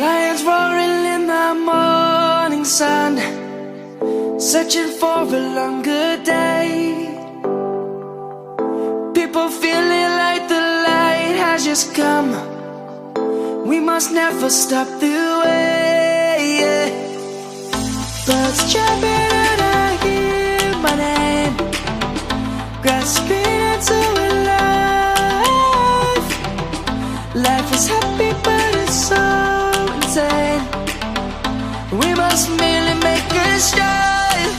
Lions roaring in the morning sun, searching for a longer day. People feeling like the light has just come. We must never stop the way. Birds jumping and I hear my name, grasping into a life. Life is happy but it's so insane. We must merely make a start.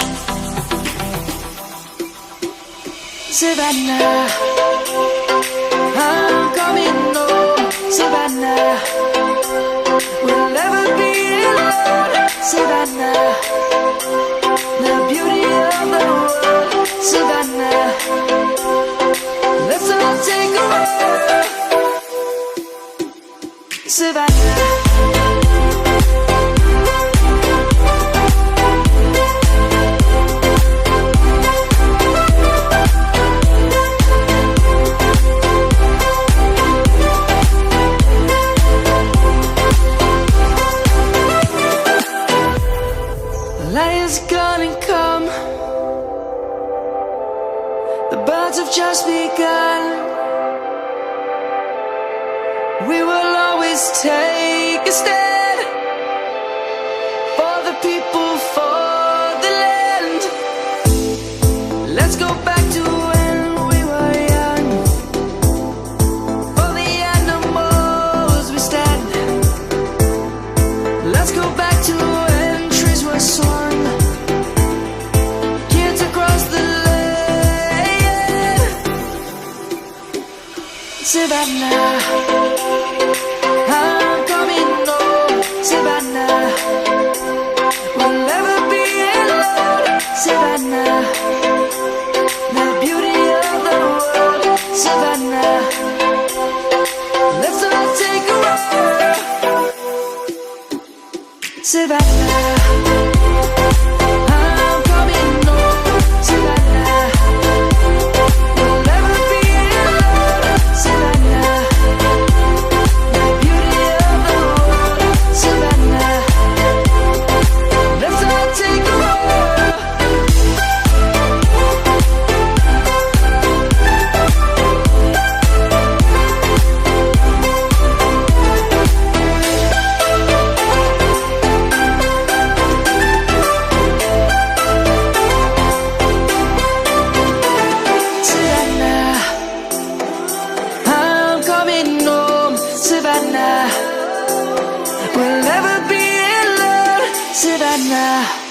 Savannah, I'm coming home. Savannah, we'll never be alone. Savannah, the beauty of the world. Savannah, let's all take a walk. Savannah. Lion's gonna come. The birds have just begun. We will always take a stand for the people, for the land. Let's go back to when we were young. I'm coming home, Savannah. We'll never be alone, Savannah. The beauty of the world, Savannah. Let's all take a walk. Savannah, I'm coming home, Savannah. We'll never be alone, Savannah.